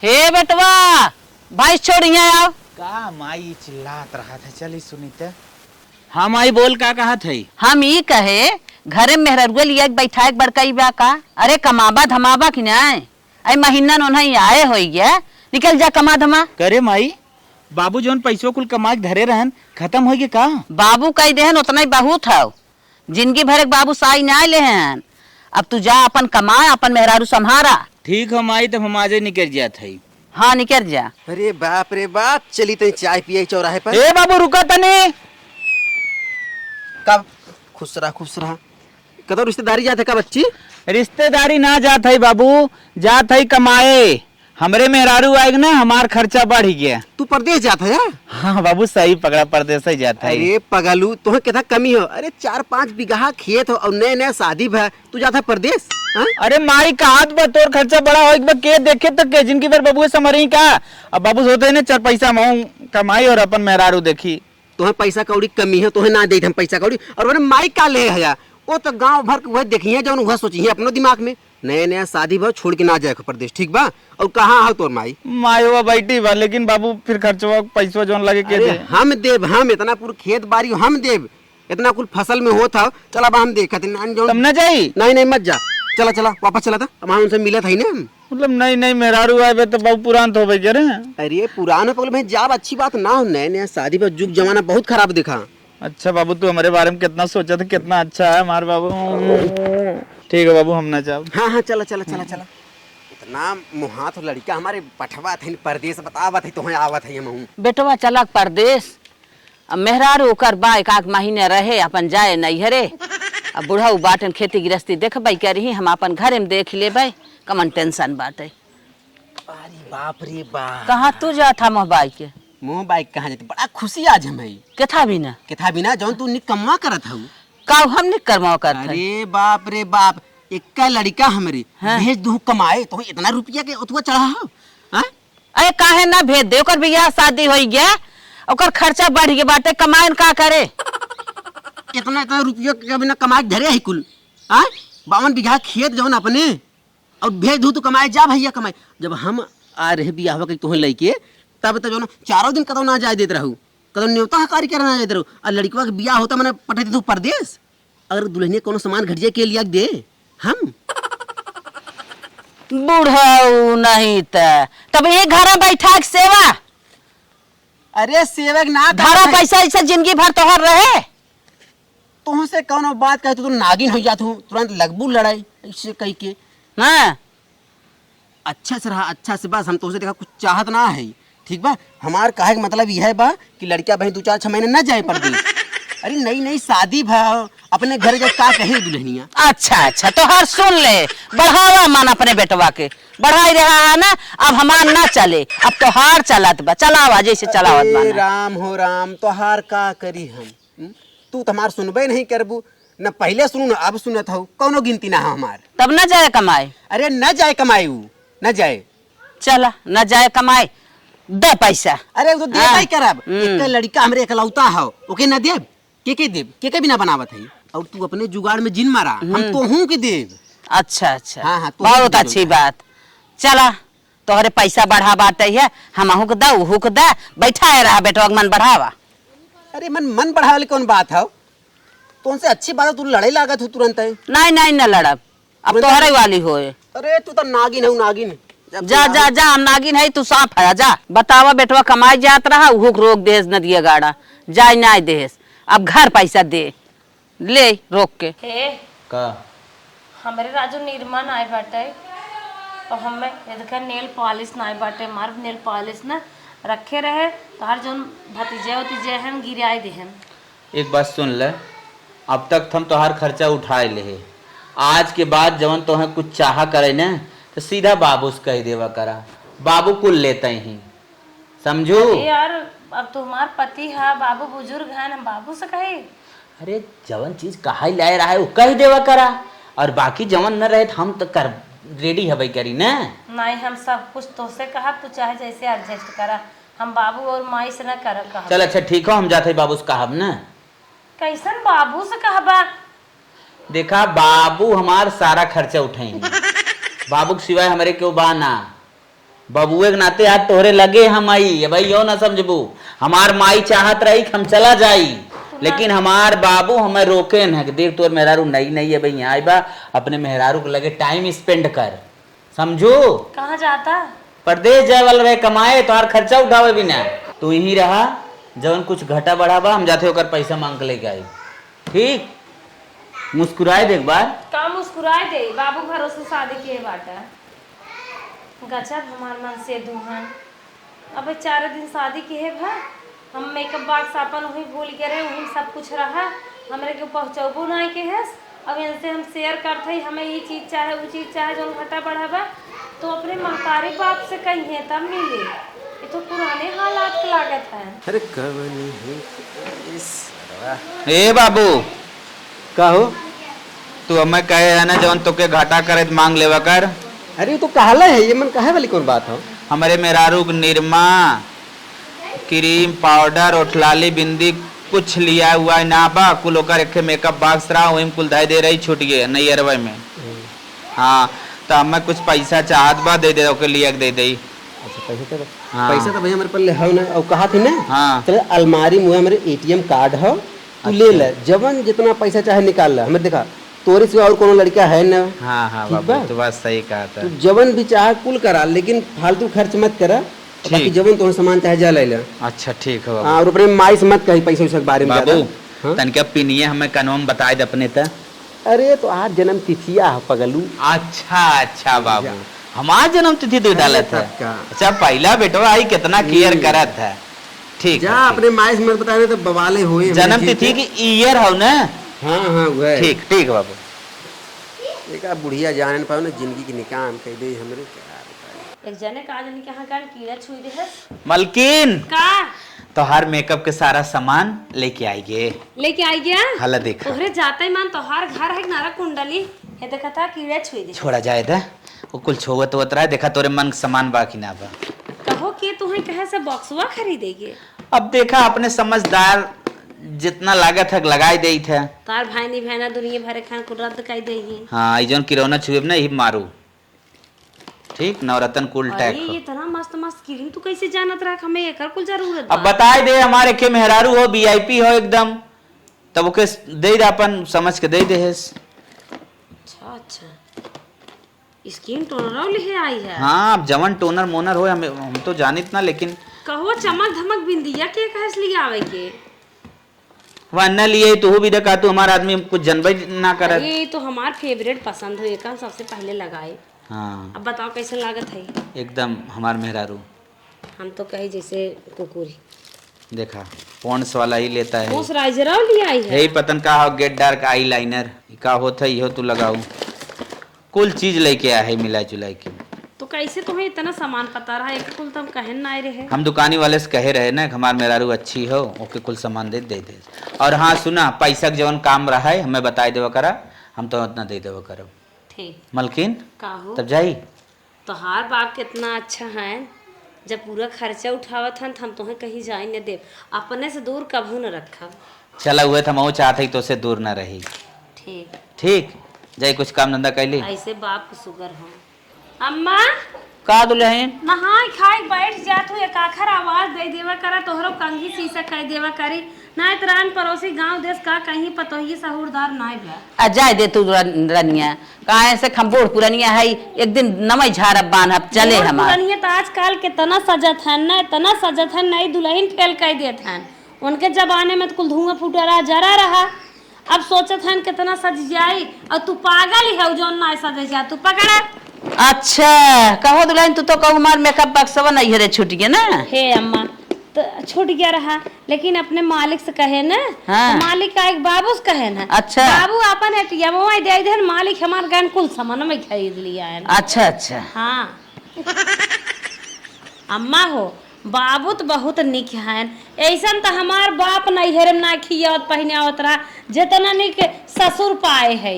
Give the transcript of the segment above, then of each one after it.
हे बेटवा भाई छोड़िया आओ। का माई चिल्लात रहा था, चली सुनीता। हाँ माई बोल का कहा थे। हम ई कहे घरे मेहरुआ लिया बैठा एक बड़कई बा का। अरे कमाबा धमाबा कि नहीं आई महीना नोनही आए हो गया, निकल जा कमा धमा। करे माई बाबू जोन पैसों कुल कमा के धरे रहन खत्म हो गए का। बाबू कही देहन उतना ही बहुत हो, जिंदगी भर एक बाबू साई ना ले हैं। अब तू जा अपन कमा, अपन मेहरारू संहारा। ठीक है माई, तब हम आज निकल जात है। हाँ निकल जा। अरे बाप रे बाप, चली तनी चाय पिए चौराहे पर। ए बाबू रुका तनी। कब खुश रहा कदो रिश्तेदारी जाते का बच्ची। रिश्तेदारी ना जात है बाबू, जात है कमाए। हमरे मेहरारू आएग ना, हमार खर्चा बढ़ गया। तू परदेश जाता है? हाँ बाबू सही पकड़ा, परदेश ही जाता है। अरे पगलू तुम्हें कितना कमी हो। अरे 4-5 बीघा खेत हो और नए नए शादी भा, तू जाता है परदेश। अरे माई कहात बा तोर खर्चा बड़ा हो, एक बार के देखे तक के जिनकी बार बाबू समरी का। अब बाबू सोते है ना 4 पैसा माऊ कमाई और अपन मेहरारू देखी। तुम्हें पैसा कौड़ी कमी है, तुम्हें ना दे हम पैसा कौड़ी। और वो माई का ले है वो तो गांव भर वह देखी है, जब वह सोची है अपने दिमाग में नया नया शादी भा छोड़ के ना जाए परदेश। ठीक बा। और कहाँ हो तोर माई? माई वो बैठी बा, लेकिन बाबू फिर खर्चवा पैसा जोन लगे के दे। हम देव, हम इतना पूरा खेत बाड़ी हम देव, इतना कुल फसल में होता हो। चला बा हम देखते तब न जाई। नहीं मत जा, चला वापस चला था। हम उनसे मिला था ही ना। मतलब नहीं मेहरारू आए तो बहुत पुरान तो हो गए रे। अरे पुराना पगल भाई जाब अच्छी बात ना हो, नए नया शादी पर जुग जमाना बहुत खराब दिखा। अच्छा बाबू तू हमारे बारे में कितना सोचा था, कितना अच्छा है हमारे बाबू। ठीक है बाबू हम ना जाओ। हाँ चला इतना मुहात लड़का हमारे पठवा थे परदेश बतावा थे, तुम्हें आवत है हम। बेटवा चला परदेश, अब मेहरारू कर बा एक आध महीने रहे अपन जाए नैहरे। अब बुढ़ाऊ बाटन खेती गृहस्थी देखबई करी, हम अपन घरे में देख लेबै, कमन टेंशन बाटे। अरे बाप रे बाप, कहाँ तू जा था मोहबाई के? मुँह बाइक कहाँ जाती, बड़ा खुशी आज हमें। केथा बिना केथा बिना जौन तू निकम्मा करत हूँ। काऊ हम नहीं करमाओ कर। अरे बाप रे बाप, एक लड़का हमरे भेज दू कमाए, तो इतना रुपया के उतवा चढ़ा हो। अरे काहे ना भेज दे, ओकर बियाह शादी हो गया, ओकर खर्चा बढ़ गया बाटे, कमाए का करे। इतना रुपया के बिना कमाए धरे है कुल। 52 बीघा खेत जौन अपने, और भेज दू तो कमाए जा भैया कमाए। जब हम आ रहे बियाह के तुम्हें लेके, तब तो जो 4 दिन कदम ना जाए देते रहू, कदम न्योता कार्य करना जाते रहू। और लड़का के बियाह होता मैंने पटे तू परदेश। अगर दुल्हनिया कोनो सामान घटिया के लिया दे हम बूढ़ाऊ नहीं तब ये घर बैठा के सेवा। अरे सेवक ना धारा पैसा ऐसा जिंदगी भर तोहर रहे। तुमसे कौन बात कहे तो नागिन हो जात हूँ, तुरंत लगबू लड़ाई इससे कही के। हाँ अच्छा से रहा, अच्छा से बस। हम तुमसे देखा कुछ चाहत ना है, ठीक बा। हमार कहे का मतलब यह है बा कि लड़का बहन 2-4-6 महीने न जाए परदेश। अरे नई शादी भाव अपने घर जब का कहे दुल्हनिया। अच्छा तो हर सुन ले, बढ़ावा मन अपने बेटवा के बढ़ाई रहा है ना। अब हमार ना चले, अब तो हार चलत बा, चलावा जैसे चलावत बा। राम हो राम, तो हार का करी हम। तू तो हमार सुनबे नहीं करबू, न पहले सुनू न अब सुनत हो, कौनो गिनती ना हो हमार। तब न जाए कमाए। अरे न जाए कमाए, न जाए। चला न जाए कमाए, दे पैसा। अरे वो तो दे ही करब। एक लड़का हमरे एकलौता हो, ओके न देब के देब, के बिना बनावत है। और तू अपने जुगाड़ में जिन मारा, हम तो हूँ के देव। अच्छा हाँ, बहुत अच्छी बात। चला तोहरे पैसा बढ़ा बाटे है, हम अहू के दा उहू के दा, बैठा रहा बेटवा मन बढ़ावा। अरे मन बढ़ावे वाली कौन बात है? तुमसे अच्छी बात है, तू लड़ाई लागत हो तुरंत है। नहीं न लड़ब, अब तोहरे वाली होए। अरे तू तो नागिन है, नागिन। जा हम नागिन है, तू सांप है। जा बतावा बेटवा कमाई जात रहा, उहू के रोक देस न दिए गाड़ा जाए ना देस। अब घर पैसा दे ले रोक के। का हमारे राजू निर्माण आए बाटे, और हमें इधर नेल पॉलिश ना आए बाटे। मार नेल पॉलिश ना रखे रहे तो हर जोन भतीजे हैं गिराए देहन। एक बात सुन ले, अब तक हम तोहार खर्चा उठाए ले, आज के बाद जवन तोहें कुछ चाह करे न तो सीधा बाबू से कह देवा करा, बाबू कुल लेते ही, समझो। यार अब तो हमार पति है, बाबू बुजुर्ग है, हम बाबू से कहे। अरे जवन चीज कहा ले रहा है वो कह देवा करा, और बाकी जवन न रहे हम तो कर रेडी है भाई करी ना। नहीं हम सब कुछ तो से कहा, तू चाहे जैसे एडजस्ट करा, हम बाबू और माई से न कर कहा। चल अच्छा ठीक हो, हम जाते बाबू से कहब ना। कैसन बाबू से कहबा? देखा बाबू हमार सारा खर्चा उठाएंगे, बाबू के सिवाय हमारे क्यों बाना। बबुए के नाते आज तोहरे लगे हम आई भाई यो ना समझबू। हमार माई चाहत रही कि हम चला जाई, लेकिन हमार बाबू हमें रोके न कि देख तोर मेहरारू नई नई है भाई यहाँ आई बा, अपने मेहरारू के लगे टाइम स्पेंड कर, समझो। कहाँ जाता? परदेश जाए वाला रहे कमाए, तोहार खर्चा उठावे भी ना, तू यही रहा। जवन कुछ घटा बढ़ा बा हम जाते होकर पैसा मांग के लेके आई, ठीक? मुस्कुराए देख बार का मुस्कुराए दे, बाबू भरोसे शादी किए बाटा। गजब हमार मन से दुहन। अब 4 दिन शादी की है भा, हम मेकअप बॉक्स अपन वही भूल के रहे, वही सब कुछ रहा, हमरे के पहुँचबो नहीं के है। अब इनसे हम शेयर करते हमें ये चीज़ चाहे वो चीज़ चाहे जो घटा बढ़ा बा, तो अपने महतारी बाप से कही है तब मिले। ये तो पुराने हालात की लागत है। अरे कवनी ए बाबू का हो? तू हमें कहे है ना जवन तो के घाटा करे तो मांग लेवा कर। अरे तो कहला है ये, मन कहे वाली कौन बात हो? हमारे मेहरारू के निरमा, क्रीम, पाउडर, ओठलाली, बिंदी कुछ लिया हुआ है ना बा, कुल ओकर एक मेकअप बॉक्स रहा वही कुल धाई दे रही छूट गए नहीं अरवे में। हाँ तो हमें कुछ पैसा चाहत बा, दे दे ओके लिया के दे दे। अच्छा पैसा तो हाँ। पैसा तो भैया मेरे पर ले हो ना, और कहा थी ना हाँ। चल अलमारी में मेरे एटीएम कार्ड हो, तू ले ले, जवन जितना पैसा चाहे निकाल ले। हमें देखा तोरे से और कोनो लड़का है ना। हाँ हाँ ठीक बाबू बा? तो बात सही कहा था। तू जवन भी चाहे कुल करा, लेकिन फालतू खर्च मत करा। ठीक। बाकी जवन तो सामान चाहे जा ले ले। अच्छा ठीक है बाबू। हाँ, और अपने माई से मत कही पैसा वैसा के बारे में बाबू ज्यादा। हाँ? तनिका पिनिए हमें कनवम बताए दे अपने त। अरे तो आज जन्म तिथिया है पगलू। अच्छा अच्छा बाबू, हमारा जन्म तिथि तो डालत है। तब का। अच्छा पहला बेटवा आई कितना केयर करत है। ठीक जा है, अपने माई से मत बताए तो बवाले हुए ठीक। जन्म तिथि की ईयर हो ना। हाँ हाँ वह ठीक ठीक है बाबू। एक बुढ़िया जाने पाओ ना जिंदगी की निकाम कह दे हमरे क्या बताए। एक जने का जने के यहाँ कान कीड़ा छुई दे है मलकिन का तो हर मेकअप के सारा सामान लेके आइए। लेके आई गया। हला देख तोहरे जाते ही मान तोहार घर है नारा कुंडली है, देखा था कीड़ा छुई दे। छोड़ा जाए था वो कुल छोवत वत रहा है, देखा तोरे मन के सामान बाकी ना बा। कहो कि तुम्हें कहे से बॉक्सवा खरीदेगी? अब देखा अपने समझदार जितना लागत है लगाई दे थे। तार भाई नहीं बहना दुनिया भरे खान को रद्द कर देगी। हाँ जौन किरौना छुए ना ही मारू, ठीक? नवरत्न कुल अरे टैग ये इतना मस्त मस्त क्रीम तू कैसे जानत रहा? हमें एकर कुल जरूरत अब बा। बताए दे हमारे के मेहरारू हो, वीआईपी हो एकदम, तब ओके दे दे अपन समझ के दे दे। अच्छा अच्छा स्किन टोनर ले आई है। हाँ अब जवन टोनर मोनर हो हम तो जानित ना, लेकिन कहो चमक धमक बिंदिया के कहस लिए आवे के? वह न लिए तू भी देखा, तू हमारा आदमी कुछ जनबे ना करत। ये तो हमार फेवरेट पसंद हो, एका सबसे पहले लगाए। हाँ अब बताओ कैसे लागत है? एकदम हमार मेहरारू। हम तो कही जैसे कुकुरी देखा पॉन्ड्स वाला ही लेता है। मॉइस्चराइजर ले आई है। यही पतन का हो गेट डार्क आई लाइनर का होता है, इहो तू लगाऊ कुल चीज लेके आया है मिला जुलाई के। तो कैसे तुम्हें इतना सामान पता रहा? एक कुल तुम कहे ना आए रहे। हम दुकानी वाले से कहे रहे ना कि हमार मेहरारू अच्छी हो, ओके कुल सामान दे दे। और हाँ सुना, पैसा के जवन काम रहा है हमें बताए देवा करा, हम तो उतना दे देवा करब। ठीक मलकिन काहो तब जाई। तोहार बाप कितना अच्छा है, जब पूरा खर्चा उठावत हन हम तुम्हें कहीं जाए न दे, अपने से दूर कभू न रखब। चला हुए थे हम चाहते तो से दूर ना रही। ठीक ठीक जाई कुछ काम धंधा कैली। ऐसे बाप को सुगर हो। अम्मा का दुल्हन नहाय खाए बैठ जात हो, एक आखर आवाज दे देवा करा, तोहरो कंघी शीशा कह देवा करी ना। इतरान पड़ोसी गांव देश का कहीं पतोही सहूरदार ना बा। जाए दे तू रनिया, कहाँ से खम्बोड़ पुरनिया है, एक दिन नमई झाड़ब बांधब चले हमार। पुरनिया तो आजकल कितना सजत है ना, इतना सजत है, नई दुल्हन फेल कर देत हैं। उनके जमाने में तो कुल धुआं फूटा रहा जरा रहा, अब सोचत हैं कितना सज जाई। और तू पागल है जो ना सज जा, तू पकड़ा। अच्छा कहो दुल्हन, तू तो कहू मार मेकअप बक्सवा नहीं रे छूट गया ना। हे अम्मा तो छूट गया रहा, लेकिन अपने मालिक से कहे ना। हाँ। तो मालिक का एक बाबू से कहे ना। अच्छा। बाबू अपन एटीएम दे दे, मालिक हमार गन कुल सामान में खरीद लिया है। अच्छा अच्छा हाँ अम्मा हो, बाबू तो बहुत निक है, ऐसा तो हमार बाप नहीं हेरम ना खियावत पहने आवत रहा जितना निक ससुर पाए है।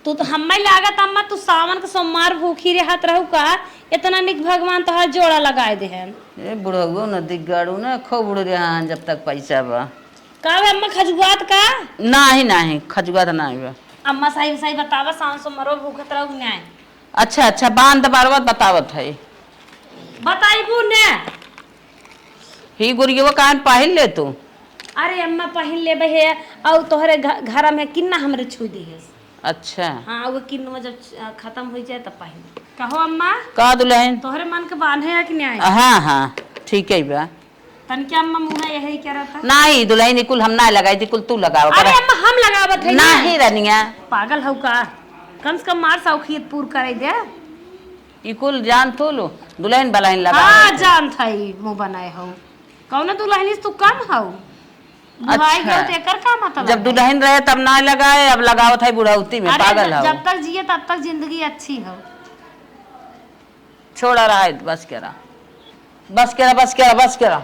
तू तो हमें लागत अम्मा तू सावन के सोमवार भूखी रहत रहू का, इतना निक भगवान तो हर जोड़ा लगाए दे हैं। ए बुढ़ऊ न दिगड़ू न खूब बुढ़ रहा जब तक पैसा बा। का अम्मा खजुआत का? नहीं नहीं खजुआ तो नहीं बा। अम्मा सही सही बतावा, सावन सोमवार भूखत रहू न्याय। अच्छा अच्छा बांध बारवत बतावत है। बताइबू ने। ही गुड़िया कान पहिल ले तू। अरे अम्मा पहिन ले बहे और तोहरे घर में किन्ना हमरे छू दी है। अच्छा हाँ वो किन्नवा जब खत्म हो जाए तब पहिन। कहो अम्मा का दुल्हन? तोहरे मन के बांधे है कि नहीं? हाँ हाँ ठीक है बा। तन क्या अम्मा मुँह यही कह रहा था? नहीं दुल्हन कुल हम ना लगाई थी, कुल तू लगाओ। अरे अम्मा हम लगावत है नहीं रनिया, पागल हो का? कम से कम मार सौखियत पूर करे दे। ई कुल जान तो लो दुल्हन बलाइन लगा। हाँ जान था ही मुँह बनाए हो। कौन दुल्हन तू कम हो? अच्छा तेकर का मतलब? जब दुल्हन रहे तब ना लगाए, अब लगाओ था बुढ़ौती में। पागल हो। जब तक जिए तब तक जिंदगी अच्छी हो। छोड़ा रहा है बस करा, बस करा, बस करा, बस करा।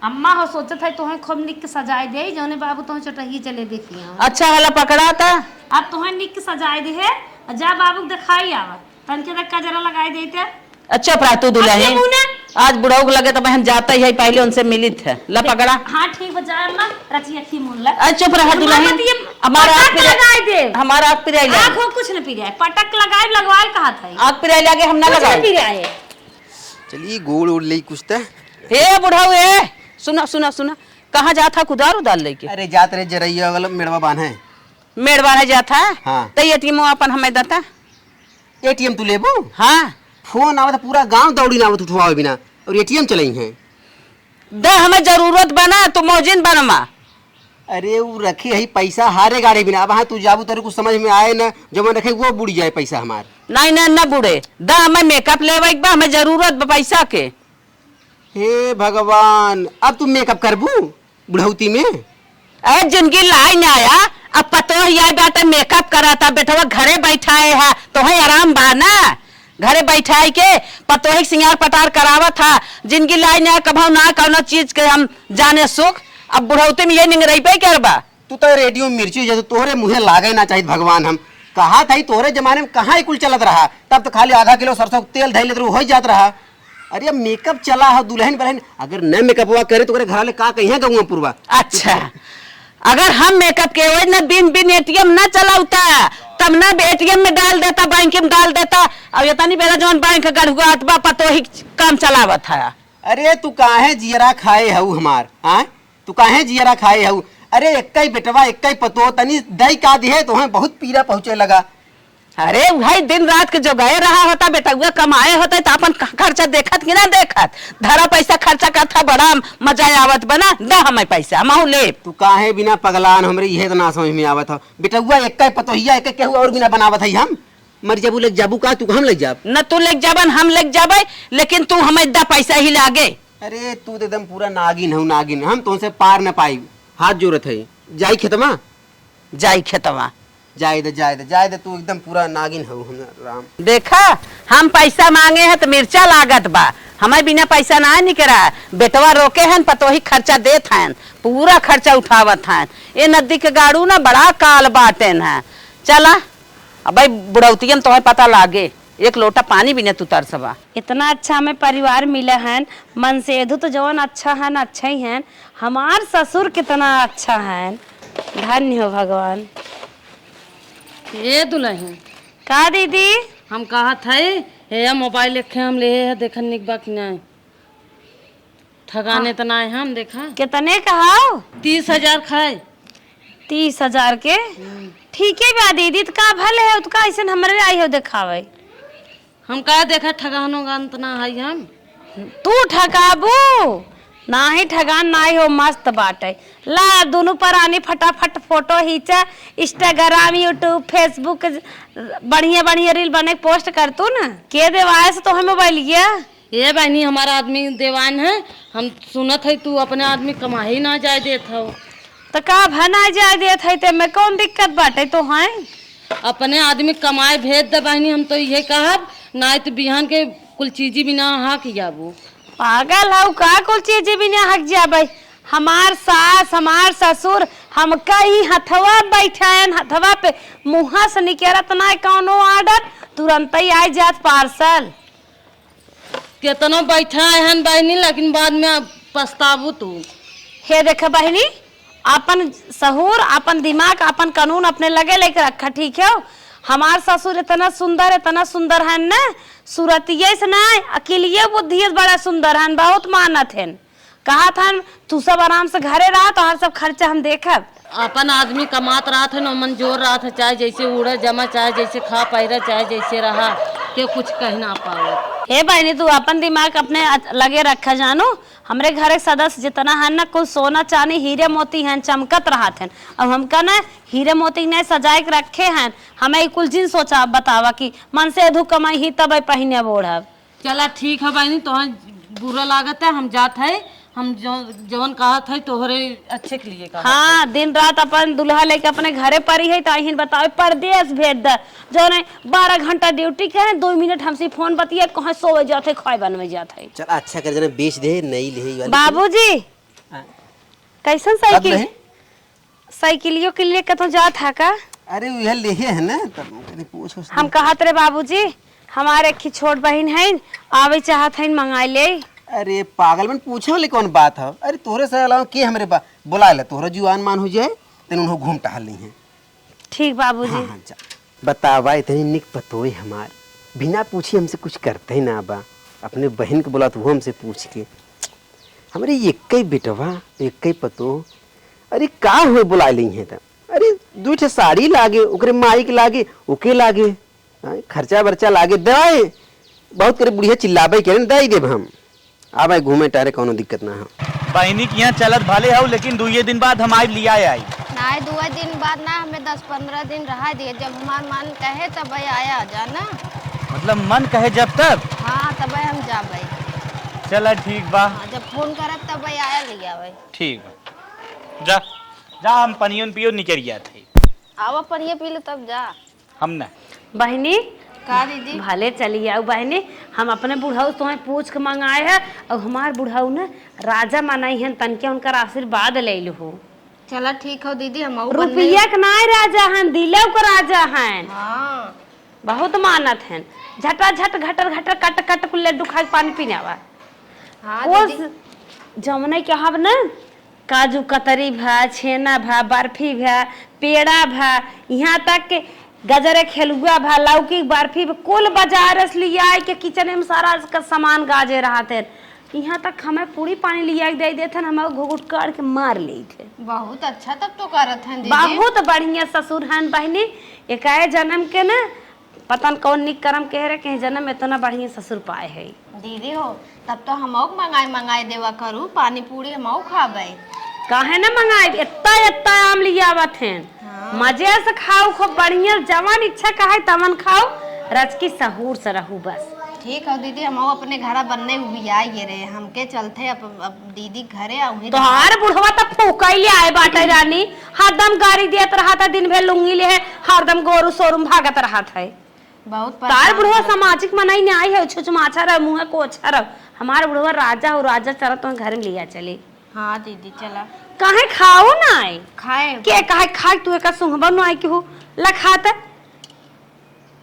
अम्मा हो सोचत है तोहे खूब निक के सजाए दे जौने बाबू तोहे चटही चले देखी हो। अच्छा वाला पकड़ा था। अब तोहे निक के सजाए दे है जा बाबू दिखाई आवा तन के धक्का जरा लगाई देते। अच्छा प्रातु दुल्हन आज बुढ़ऊ को लगे तो बहन जाता ही है, पहले उनसे मिली थे। ला पकड़ा। हाँ ठीक बजा अम्मा रची अखी मुन ला। अच्छा रहा दुल्हन हमारा पटक लगाई दे। हमारा आग पिराई आँख हो कुछ न पिराए पटक लगाए लगवाए कहा था आग पिराई लागे हम ना लगाए पिराए। चलिए गोल ओल ले कुछ तो। हे बुढ़ऊ ए सुना सुना सुना, कहाँ जाता कुदार उदार लेके? अरे जात रे जरैया वाला मेड़वा बांध है। मेड़वा है जाता। हाँ तो एटीएम अपन हमें देता। एटीएम तू लेबो? हाँ फोन आवत पूरा गांव दौड़ी नावत उठवावे बिना और एटीएम चलाई है। दे हमें जरूरत बना तो मौजिन बनवा। अरे वो रखे है पैसा हारे गाड़े बिना। अब हाँ तू जाबू तेरे को समझ में आए ना, जब रखे वो बुढ़ जाए पैसा हमार। नहीं नहीं ना बुढ़े दा हमें मेकअप लेवा एक बार, हमें जरूरत बा पैसा के। हे भगवान अब तुम मेकअप करबू बुढ़ौती में? अरे जिंदगी लाई ना आया, अब पतो ही आए बेटा मेकअप करा था बेटा घरे बैठाए है तो है आराम बा ना, घरे बैठाए के पतो ही सिंगार पटार करावा था। जिंदगी लाई ना कभाऊ ना कौनो चीज के हम जाने सुख। अब बुढ़ौती में ये निंग रही पे करबा। तू तो रेडियो मिर्ची जैसे तोहरे मुँहे लागे ना चाहिए भगवान। हम कहा था तोहरे जमाने में कहाँ कुल चलत रहा, तब तो खाली आधा किलो सरसों तेल धैले तो हो जात रहा। अरे अब मेकअप चला है दुल्हन बहन, अगर न मेकअप हुआ करे तो घर वाले का कहीं गऊँ पूर्वा। अच्छा अगर हम मेकअप के वजह न बिन बिन एटीएम न चलाता तब न एटीएम में डाल देता, बैंक में डाल देता। अब ये नहीं बेरा जौन बैंक गढ़ुआ अथवा पतो ही काम चलावत है। अरे तू काहे जियरा खाए हऊ हमार? हाँ तू काहे जियरा खाए हऊ? अरे एक ही बेटवा एक ही पतो तनी दई का दिए तो हमें बहुत पीड़ा पहुंचे लगा। अरे भाई दिन रात के जो गए रहा होता बेटा वो कमाए होते तो अपन खर्चा देखत कि ना देखत, धरा पैसा खर्चा करता बड़ा मजा आवत बना। दा हमें पैसा हम ले। तू काहे बिना पगलान हमरे यह तो ना समझ में आवत हो। बेटा हुआ एक ही पतो हिया एक केहू और बिना बनावत है। हम मर जाबू लेक जाबू का तू हम लेक जाब? न तू लेक जाबन हम लेक जाबे, लेकिन तू हमें दा पैसा ही लागे। अरे तू तो एकदम पूरा नागिन हूँ नागिन। हम तुमसे पार न पाई, हाथ जोड़त है। जाई खेतमा जाई खेतवा जाए दे तू एकदम पूरा नागिन हूँ राम। देखा हम पैसा मांगे हैं तो मिर्चा लागत बा, हमें बिना पैसा ना निकरा। बेटवा रोके हैं पतो ही खर्चा देत हैं, पूरा खर्चा उठावत हैं। ये नदी के गाड़ू ना बड़ा काल बाटेन है। चला अब भाई बुढ़ौतियन तो पता लागे, एक लोटा पानी भी न तू तरसबा। इतना अच्छा हमें परिवार मिला है, मन से एधु तो जवन अच्छा है ना अच्छा ही है। हमार ससुर कितना अच्छा है, धन्य हो भगवान। ये दुल्हन का दीदी हम कहा थे ये मोबाइल लेखे हम ले है देखन निक बा कि नहीं ठगाने तो ना हम देखा। कितने कहा? 30,000 खाए। 30,000 के ठीक है बा दीदी तो का भले है तो का ऐसे हमरे आई हो दिखावे। हम कहा देखा ठगानो गान तो ना है हम। तू ठगाबू ना ही ठगान ना ही हो मस्त बाटे। ला दोनों परानी फटाफट फोटो खींचा, इंस्टाग्राम यूट्यूब फेसबुक बढ़िया बढ़िया रील बने पोस्ट कर तू ना। के देवाए से तो हमें मोबाइल गया? ये बहनी हमारा आदमी देवान है, हम सुनत है तू अपने आदमी कमा ही ना जाए देत हो। तो का भना जाए देत है ते में कौन दिक्कत बाटे? तो है अपने आदमी कमाए भेज दे बहनी। हम तो ये कहब ना तो बिहान के कुल चीजी बिना हाँ किया वो पागल हूँ का कुल चीज बिना हक जाबे। हमार सास हमार ससुर हम कहीं हथवा बैठाएन, हथवा पे मुँहा से निकलत ना कौनो ऑर्डर तुरंत ही आ जात पार्सल। कितनो बैठा है बहनी लेकिन बाद में पछताबू तू। हे देख बहनी अपन सहूर अपन दिमाग अपन कानून अपने लगे लेके रखा ठीक है। हमार ससुर इतना सुंदर है ना, सूरतिये से ना अकेलिए बुद्धि बड़ा सुंदर हन, बहुत मानत हन। कहा था तू सब आराम से घरे रहा तो हर सब खर्चा हम देखब। अपन आदमी कमात रहा था, मन जोर रहा था, चाहे जैसे उड़ा जमा, चाहे जैसे खा पैरा, चाहे जैसे रहा, के कुछ कह ना पाओ। हे बहनी तू अपन दिमाग अपने लगे रखा जानो। हमरे घरे सदस्य जितना है ना, कुल सोना चांदी हीरे मोती हैं, चमकत रहा थे। अब हमका ना हीरे मोती ने सजाए के रखे हैं, हमें कुल जिन सोचा बतावा कि मन से अधू कमाई ही तब पहिने बोढ़ब। चला ठीक है बहनी, तो बुरा लागत है, हम जात है, हम जवन कहा था तोहरे अच्छे के लिए कहा। हाँ, दिन रात अपन दुल्हा लेके अपने घरे पर ही है, तो अहिन बताओ परदेश भेज द जो ने 12 घंटा ड्यूटी करे, 2 मिनट हमसे फोन बतिया कहाँ सोवे जाते खाए बनवे जाते। चल अच्छा कर जना बेच दे, नहीं ले बाबूजी कैसन साइकिल साइकिलियो के लिए कतो जात है का? अरे यह ले है ना, तब पूछो। हम कहत रे बाबूजी हमारे एक छोट बहन है, आवे चाहत है मंगाई ले। अरे पागल मन पूछो ले कौन बात है? अरे तोरे से अलावा के हमरे बुला ले, तोहरा जुआन मान हो जाए तेन उन्हों घूम टहल नहीं है। ठीक बाबूजी। हाँ, हाँ, बतावा इतनी निक पतोई हमार बिना पूछे हमसे कुछ करते ही ना बा। अपने बहन के बोला तो वो हमसे पूछ के हमारे एक ही बेटवा एक ही पतो। अरे का हुए बुला ली है तब? अरे 2 साड़ी लागे, ओकरे माई के लागे, ओके लागे, खर्चा बर्चा लागे, दे बहुत करे बुढ़िया चिल्लाबे के दे देब हम। आबे घूमे टारे कोनो दिक्कत ना हो। बहनी के यहाँ चलत भले हो, लेकिन 2 दिन बाद हम आई लिया आई ना। 2 दिन बाद ना, हमें 10-15 दिन रहा दिए, जब हमार मन कहे तब आया जाना। मतलब मन कहे जब तक? हाँ तब हम जाबे। चला ठीक बा। हाँ, जब फोन करब तब आया लिया भाई। ठीक बा, जा जा, हम पनियन पियो निकरिया थे। आवा पनिया पी लो तब जा। हम ना बहनी का दीदी भले चली आओ बहनी, हम अपने बुढ़ाऊ तुम्हें पूछ के मंगाए है, और हमार बुढ़ाऊ ने राजा मनाई है, तनके उनका आशीर्वाद ले लो। चला ठीक हो दीदी, हम रुपया के ना राजा हैं, दिलों को राजा हैं। हाँ बहुत मानत हैं। झटा झट घटर घटर कट कट कुल लड्डू खा के पानी पीने आवा। हाँ दीदी। जमने के हब ना काजू कतरी भा, छेना भा, बर्फी भा, पेड़ा भा, यहाँ तक के गजरे खेलुआ भा, लौकी बर्फी कुल बाजार से लिया के किचन में सारा का सामान गाजे रहा थे। यहाँ तक हमें पूरी पानी लिया दे देते, हमें घुघुट काट के मार ली थे। बहुत अच्छा तब तो करत हैं दीदी। बहुत बढ़िया ससुर हैं बहनी। एक जन्म के ना पता न कौन निक कर्म कह रहे के जन्म में इतना बढ़िया ससुर पाए है दीदी हो। तब तो हम मंगाई देवा करू, पानी पूरी हम खाबे। काहे ना मंगाए, इतना आम लिया आवत हैं। मजे से खाओ, खूब बढ़िया, जवान इच्छा कहा तमन खाओ, रच की सहूर से रहू बस। ठीक है दीदी, हम अपने घर बनने हुई आए रहे, हमके चलते अब दीदी घरे आऊंगी। तो हर बुढ़वा तब फूकैले आए बाटे रानी, हरदम गाड़ी देत रहा था, दिन भर लुंगी ले है, हरदम गोरू शोरूम भागत रहा था। बहुत तार बुढ़वा सामाजिक मनाई नहीं आई है, छुचमाचा रह मुँह को अच्छा रह। हमारे बुढ़वा राजा हो, राजा चला तो घर में लिया चले। हाँ दीदी चला। काहे खाओ ना आए खाए के काहे खाए तू एक सुंघबा न आई के हो लखाता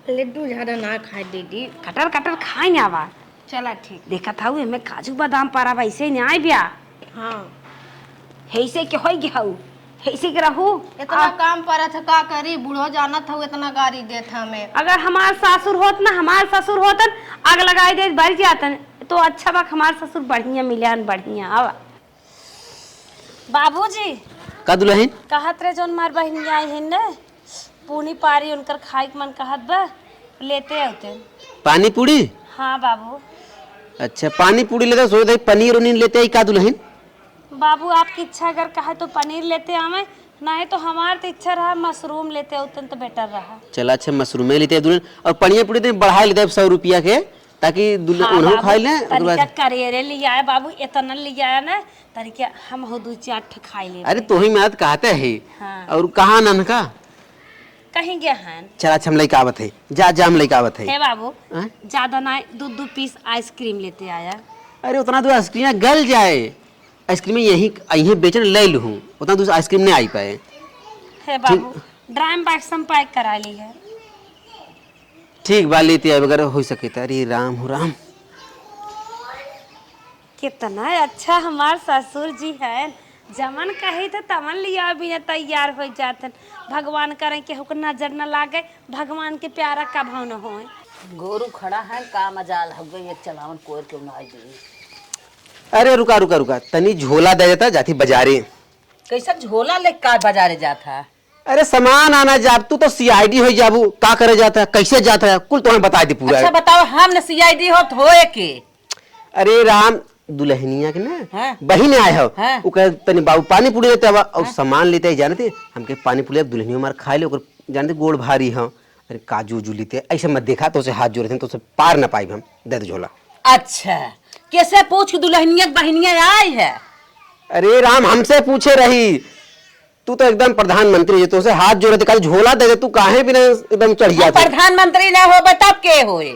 लड्डू ज्यादा ना खाए दीदी, कटर कटर खाए ना आवा। चला ठीक। देखा था हमें काजू बादाम पारा वैसे नहीं आई बिया। हाँ हेसे के होई गहू, हेसे के रहू। इतना काम पर था, का करी, बूढ़ो जाना था, इतना गाड़ी देत हमें। अगर हमार सासुर होत ना, हमार ससुर होतन आग लगाई दे बढ़ जातन, तो अच्छा बा हमार ससुर बढ़िया मिलन बढ़िया। आवा बाबूजी का दुल्हन कहत रे जोन मार बहन आई है ने पूनी पारी उनकर खाए के मन कहत बा, लेते आते। पानी पूरी? हाँ बाबू। अच्छा पानी पूरी लेते, सोच रहे पनीर उनीर लेते आई का दुल्हन? बाबू आपकी इच्छा अगर कहे तो पनीर लेते आवे, नहीं तो हमार तो इच्छा रहा मशरूम लेते उतन तो बेटर रहा। चला अच्छा मशरूम लेते दुल्हन, और पनिया पूरी तो बढ़ा लेते 100 रुपया के, ताकि दुल्हन उन्हों खा ले। तरीका करेरे लिया है बाबू, इतना लिया है ना तरीका हम हो 2-4 खाई ले। अरे तो ही मैं कहते है। हाँ। और कहाँ ननका कहीं गया है? चला अच्छा हम लेके आवत है, जा जा हम लेके आवत है। हे बाबू हाँ? ज्यादा ना 2 पीस आइसक्रीम लेते आया। अरे उतना तो आइसक्रीम गल जाए, आइसक्रीम यहीं बेचने ले लूँ, उतना तो आइसक्रीम नहीं आई पाए। हे बाबू ड्राइम बॉक्स में पैक करा ली है। ठीक बा लेते आए अगर हो सके तो। अरे राम हो राम, कितना अच्छा हमार ससुर जी है, जमन कही थे तमन लिया भी तैयार हो जाते। भगवान करें कि होकर नजर न लागे, भगवान के प्यारा का भाव न हो। गोरू खड़ा है का मजाल हो गई एक चलावन कोर के ना आई। अरे रुका रुका रुका, तनी झोला दे देता जाती बाजारे। कैसा झोला ले का बाजारे जाता है? अरे सामान आना जाब, तू तो सीआईडी हो जाबू, का करे जाता है, कैसे जाता है, कुल तुम्हें बता दी पूरा। अच्छा बताओ, हमने सीआईडी होत होए के? अरे राम दुल्हनिया के ना हाँ? बहिन आए हो, हाँ? वो कहे तनी बाबू पानी पूरी लेते हवा और सामान लेते ही जानते हमके पानी पूरी दुल्हनिया मार खाए ले, ओकर जानते गोड़ भारी हो। अरे काजू उजू लेते ऐसे मत देखा तो उसे हाथ जोड़े थे तो उसे पार ना पाई हम, दे दे झोला। अच्छा कैसे पूछ के दुल्हनिया बहनिया आई है? अरे राम हमसे पूछे रही, तू तो एकदम प्रधानमंत्री है, तो उसे हाथ जोड़े थे, कल झोला दे दे, तू काहे बिना एकदम चढ़ गया था। प्रधानमंत्री ना हो तब के होए?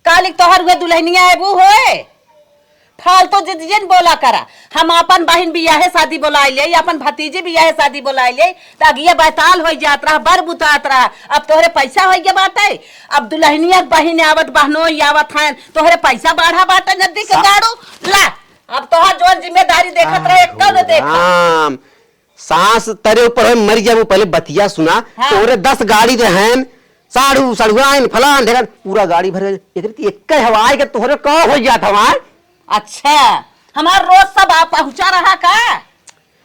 कालिक तोहर हुए दुल्हनिया है वो होए? फालतू जिन बोला करा। हम अपन बहन बियाहे शादी बोलाई ले, अपन भतीजी बियाहे शादी बोलाई ले, तागिया बैताल हो जात रहा, बर बुतात रहा। अब तोहरे पैसा हो गया बाटे, अब दुल्हनिया बहन आवत बहनो आवत हैं, तोहरे पैसा बढ़ा बाटे नदी के गाड़ू ला। अब तोहर जो जिम्मेदारी देखत रहे कब देखा। सांस तेरे ऊपर मर जाबू, पहले बतिया सुना। हाँ। तोरे 10 गाड़ी दे हैं, साड़ू सड़ुआइन फलान ढेर पूरा गाड़ी भर एक हवाई के तोहरे का हो जात हवा। अच्छा हमार रोज सब आप पहुंचा रहा का?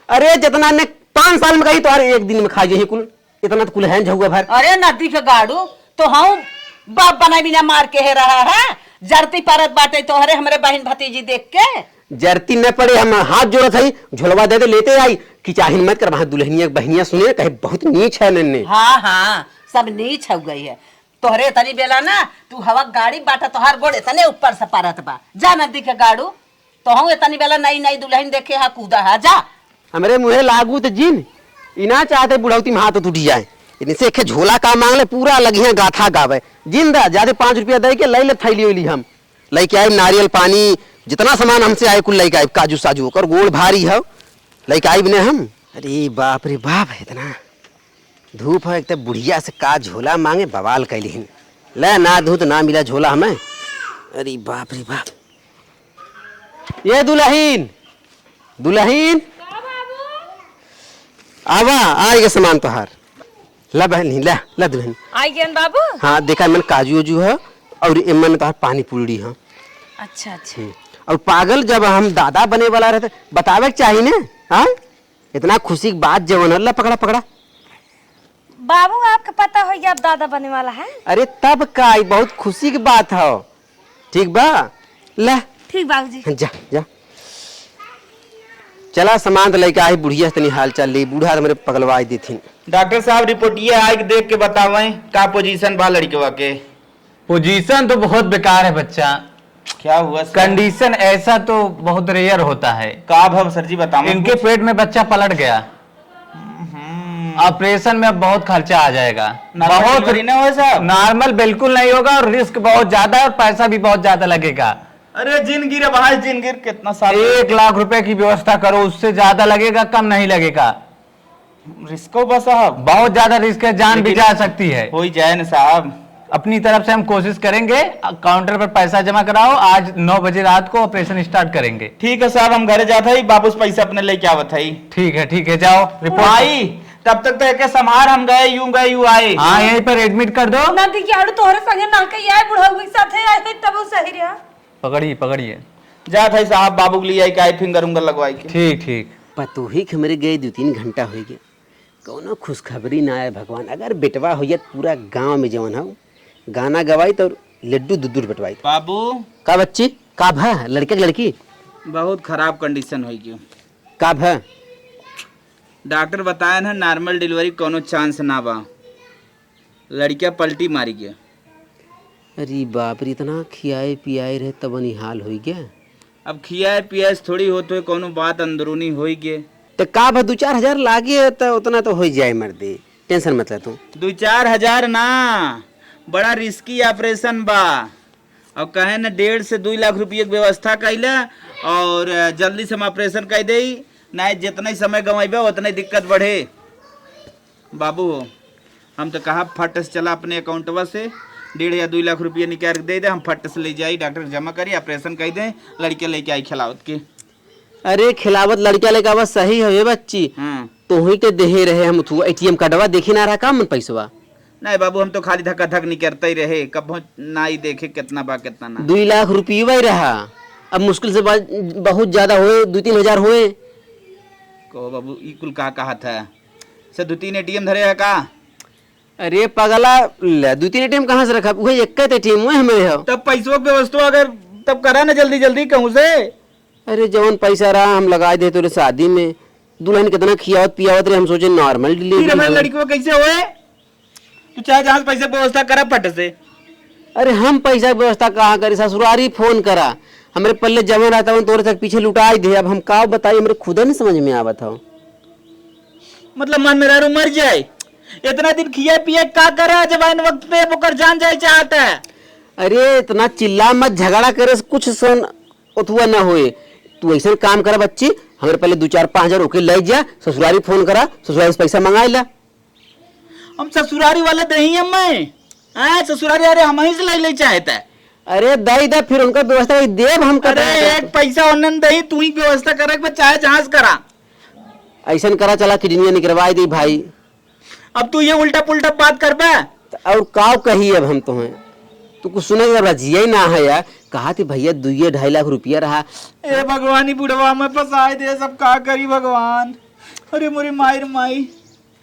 अरे जितना ने 5 साल में कही तो एक दिन में खा जाइए कुल, इतना तो कुल है झुआ भर। अरे नदी के गाड़ू तो हम बाप बना बिना मार के है रहा है, जरती परत बाटे तोहरे हमरे बहन भतीजी देख के। जरती न पड़े, हम हाथ जोड़त हई, झोलवा दे दे लेते आई कि चाहे मत कर, वहां दुल्हनिया बहनिया सुने कहे बहुत नीच है नन्ने। हाँ हाँ सब नीच हो गई है तोहरे तनी बेला ना, तू हवा गाड़ी बाटा तोहार गोड़े तने ऊपर से परत बा। जा नदी के गाड़ू तो हम तनी बेला नई नई दुल्हन देखे हा कूदा हा। जा हमरे मुहे लागू तो जिन इना चाहते बुढ़ौती में हाथ उठ जाए, इनसे एक झोला का मांग ले, पूरा लगिया गाथा गावे जिंदा ज्यादा 5 रुपया दे के ले थैली उली हम लेके आए, नारियल पानी जितना सामान हमसे आए कुल लेके आए, काजू साजू और गोड़ भारी है लेके आई बिने हम। अरे बाप रे बाप, इतना धूप है, एक तो बुढ़िया से का झोला मांगे बवाल कैलिन ले, ना धूत ना मिला झोला हमें। अरे बाप रे बाप, ये दुल्हन दुल्हन आवा आएगा सामान तोहार, ला बहन ला दुल्हन आई गए बाबू। हाँ देखा मन काजू वजू है और मन तोहार पानी पूरी है। अच्छा अच्छा। और पागल जब हम दादा बने वाला रहते बतावे के चाहिए ना। हाँ इतना खुशी की बात जवन अल्लाह पकड़ा पकड़ा। बाबू आपको पता हो गया आप दादा बनने वाला है? अरे तब का बहुत खुशी की बात है। ठीक बा ला। ठीक बाबूजी। जा जा चला सामान तो लेके आई, बुढ़िया तनी हाल चाल ली, बूढ़ा तो मेरे पगलवाई दी थी। डॉक्टर साहब रिपोर्ट ये आए देख के बतावें का पोजीशन बा लड़के के। पोजीशन तो बहुत बेकार है बच्चा। क्या हुआ सर? कंडीशन ऐसा तो बहुत रेयर होता है। का भव सर जी बताओ। इनके पेट में बच्चा पलट गया, ऑपरेशन में अब बहुत खर्चा आ जाएगा। बहुत ना हो साहब? नॉर्मल बिल्कुल नहीं होगा और रिस्क बहुत ज्यादा है और पैसा भी बहुत ज्यादा लगेगा। अरे जिनगिर भाई जिनगिर कितना साल 1 लाख रुपए की व्यवस्था करो, उससे ज्यादा लगेगा, कम नहीं लगेगा। रिस्क हो साहब? बहुत ज्यादा रिस्क है, जान भी जा सकती है। हो ही जाए ना साहब। अपनी तरफ से हम कोशिश करेंगे, काउंटर पर पैसा जमा कराओ, आज 9 बजे रात को ऑपरेशन स्टार्ट करेंगे। ठीक है साहब, हम घरे जाते ही वापस पैसा अपने लेके आवत है। ठीक है जाओ रिपोर्ट। आई तब तक तो एक समार हम गए यूं आए। हाँ यहीं पर एडमिट कर दो। नदी के आड़ू तोहरे संगे ना के आए, बुढ़ऊ के साथे आए तब सही रहा। पकड़िए जा भाई साहब, बाबू के लिए आई का फिंगर उंगर लगवाई के। ठीक पतो ही कि मेरे गए 2-3 घंटा हो गया, कौनो खुशखबरी ना आए भगवान। अगर बेटवा हो पूरा गांव में जवन हो गाना गवाई तो लड्डू दूर बटवाई। बाबू का बच्ची का भा लड़के की लड़की बहुत खराब कंडीशन हो गई। का भा डॉक्टर बताया ना नॉर्मल डिलीवरी कोनो चांस ना बा, लड़किया पलटी मारी गया। अरे बाप रे, इतना खियाए पियाए रहे तब हाल हो गया। अब खियाए पियाए थोड़ी हो तो कोनो बात अंदरूनी हो गए तो का भा 2-4 हजार लागे तो उतना तो हो जाए मर्दे, टेंशन मत ले तू। 2-4 हजार ना, बड़ा रिस्की ऑपरेशन बा और कहे न 1.5 से 2 लाख रुपये की व्यवस्था कैला और जल्दी से हम ऑपरेशन कर दे, ना जितना ही समय गंवाइबे उतना ही दिक्कत बढ़े। बाबू हम तो कहा फट से चला अपने अकाउंटवा से 1.5 या 2 लाख रुपये निकाल दे दे, हम फट से ले जाई डॉक्टर जमा करी ऑपरेशन कर दे, लड़के लेके आई खिलावत के। अरे खिलावत लड़का लेके आवा सही है बच्ची, हाँ तो ही के देहे रहे हम तू ATM कार्डवा देखी ना रहा का मन पैसवा। नहीं बाबू, हम तो खाली धक्का धक नहीं करते ही रहे, कब ना ही देखे कितना बा कितना ना। 2 लाख रुपया ही रहा, अब मुश्किल से बहुत ज्यादा हुए, 2-3 हजार हुए। कहो बाबू, ई कुल का कहा था से 2-3 ATM धरे है का? अरे पगला, 2-3 ATM कहाँ से रखा? वही एक ATM हुए हमें हो। तब पैसों की व्यवस्था अगर तब करा ना जल्दी जल्दी कहूँ से। अरे जवन पैसा रहा हम लगा दे तो शादी में दुल्हन कितना खियावत पियावत रहे, हम सोचे नॉर्मल फिर हमारे डिलीवरी। लड़की को कैसे होए? तू चाहे जहां से पैसे की व्यवस्था करा फट से। अरे हम पैसा की व्यवस्था कहाँ करे, ससुरारी फोन करा, हमारे पल्ले जमा रहता हूँ तोरे तक पीछे लुटाई दे। अब हम का बताइए, मेरे खुदा नहीं समझ में आवत हो। मतलब मन मेरा रू मर जाए, इतना दिन खिया पिया का करा जब आइन वक्त पे मुकर जान जाए चाहता है। अरे इतना चिल्ला मत, झगड़ा करे से कुछ सुन उतुआ ना होए। तू ऐसा काम करा बच्ची, हमारे पहले 2-4-5 हजार ओके ले जा, ससुरारी फोन करा, ससुरारी से पैसा मंगा ला। हम ससुरारी वाले दही हम मैं ससुरारी, अरे हम ही से ले चाहता है। अरे दई दा फिर उनका व्यवस्था देव हम कर। अरे एक पैसा उन्नन दही तू ही व्यवस्था करे, चाहे जहां से करा। ऐसा करा चला किडनिया निकलवाई दी भाई। अब तू ये उल्टा पुल्टा बात कर बा। और काव कही अब हम तुम्हें, तू कुछ सुने रजिया ही ना है यार। कहा थी भैया 2-2.5 लाख रुपया रहा। ए भगवान ही बुढ़वा में फंसाए दे, सब का करी भगवान। अरे मोरी मायर माई।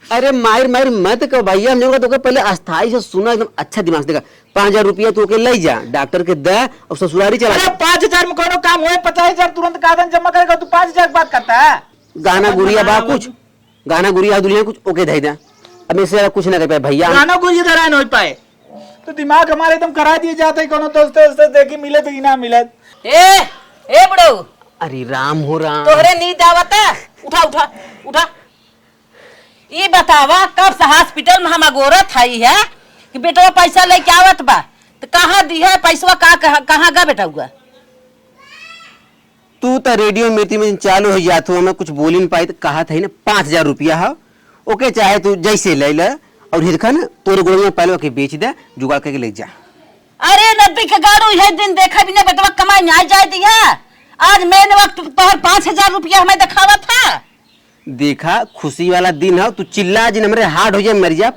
अरे मायर मायर मत कहो भैया, हम लोग तो पहले अस्थाई से सुना, एकदम अच्छा दिमाग से देखा। 5 हजार रुपया तू के ले जा, डॉक्टर के दे और ससुरारी चला। अरे 5 हजार में कोनो काम हुए, 50 हजार तुरंत कागज जमा करेगा, तू 5 हजार की बात करता है। गाना गुड़िया बा कुछ, गाना गुड़िया दुल्हन कुछ ओके दे दे। अब इससे कुछ ना कर पाए भैया, गाना को ये धरा नहीं पाए तो दिमाग हमारे एकदम करा दिए जाते हैं। कोनो दोस्त देखी मिले तो ना मिले। ए बुढ़ऊ, अरे राम हो राम। तोहरे नींद आवता? उठा उठा उठा। ये बतावा कब से हॉस्पिटल में हम अगोरत आई है कि बेटवा पैसा लेके आवत बा, तो कहाँ दी है पैसा? कहाँ गा बेटा हुआ? तू तो रेडियो मेथी में चालू हो जात हो, मैं कुछ बोल नहीं पाई तो कहा था ही ना 5 हजार रुपया है ओके, चाहे तू जैसे ले ले और हिरखा ना तोरे गोड़ में पहले के बेच दे, जुगाड़ करके ले जा। अरे नदी के गाड़ू यह दिन देखा भी ना बेटवा कमाई नहीं जाए दिया। आज मैंने वक्त तोहर 5 हजार रुपया हमें दिखावा था। देखा खुशी वाला दिन है, तू चिल्ला जिन हमारे हार्ड हो जाए मर जा।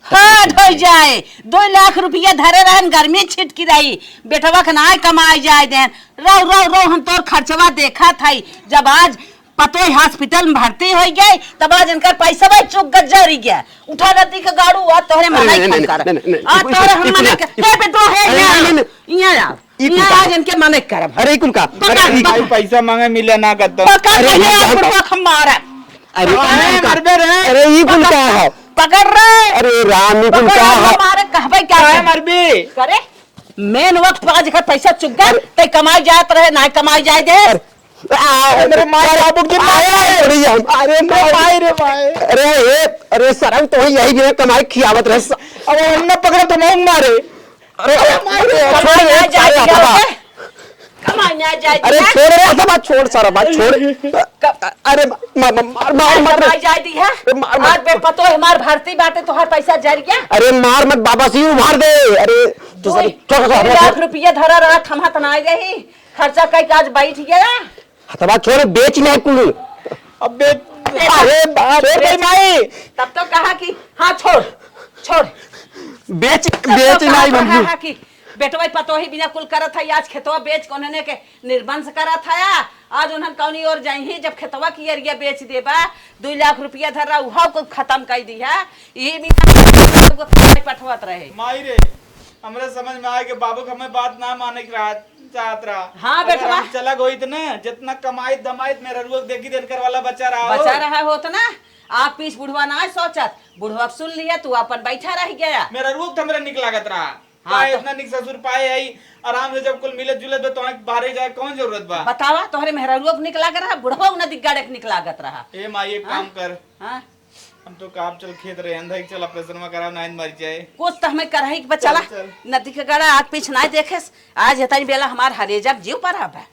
हाथ हो जाए 2 लाख रुपया धरे रहन, गर्मी छिटकी रही, बेटवा के ना कमाई जाए देन। रो रो रो हम तोर खर्चवा देखा था। जब आज पतो हॉस्पिटल में भर्ती हो गए तब आज इनका पैसा भाई चुक गज्जरी गया। उठा नदी का गाड़ू आ तोहरे मना ही कर आ तोहरे हम मना कर। हे बेटो हे यहां आज इनके मना करब। अरे कुल का भाई पैसा मांगे मिले ना करता। पकड़ हमारा। अरे अरे ये कुल का है, पकड़ रहे। अरे राम कुल का है हमारे कहबे क्या है मरबी करे। मेन वक्त पर आज का पैसा चुक गया ते कमाई जात रहे ना कमाई जाए दे। मेरे माय बाबू की अरे माय रे माय। अरे सरम तो यही भी कमाई खियावत रहे। अब हमने पकड़ा तो मैं मारे। अरे कमाई ना जाए कमाई ना जाए। अरे छोड़ रे, ऐसा बात छोड़, सारा बात छोड़। अरे मार कमाई जाए दी है आज बेपतो हमार भर्ती बाटे तोहर पैसा जर गया। अरे मार मत बाबा सी उभार दे। अरे 2 लाख रुपया धरा रहा थमा तना रही, खर्चा कई काज बैठ गया। हतबा छोड़, बेच नहीं कुल। अब अरे बाप रे माई, तब तो कहा कि हाँ छोड़ छोड़ बेच नहीं बंधु। कहा कि बेटवा पतो ही बिना कुल करत है। आज खेतवा बेच को उन्होंने के निर्बंध करा था। आज उन्होंने कौनी और जाही जब खेतवा की एरिया बेच देबा 2 लाख रुपया धरा उहा को खत्म कर दी है। ये पठवत रहे माई रे। हमरे समझ में आए कि बाबू हमें बात ना माने की रात चाहत रहा। हाँ बेटवा चला गई इतने जितना कमाई दमाई मेरा रुक देखी देनकर वाला बच्चा रहा होता ना। आप पीछ बुढ़वा ना सोचत, बुढ़वा सुन लिया तू अपन बैठा रह गया। मेरा रूप तो मेरा निक लागत रहा। हाँ, तो इतना निक ससुर पाए आई आराम से जब कुल मिलत जुलत तो बाहर जाए कौन जरूरत बा? बतावा तोहरे मेहरा रूप निकला रहा, बुढ़वा न दिगाड़े निकलागत रहा। ए माई एक काम कर, हाँ हम तो काम चल खेत रहे अंधा चल ऑपरेशन में कराव ना मर जाए। कुछ तो हमें करही के बचला। नदी के गड़ा आग पीछ ना देखे आज इतनी बेला हमार हरेजब जीव पर है।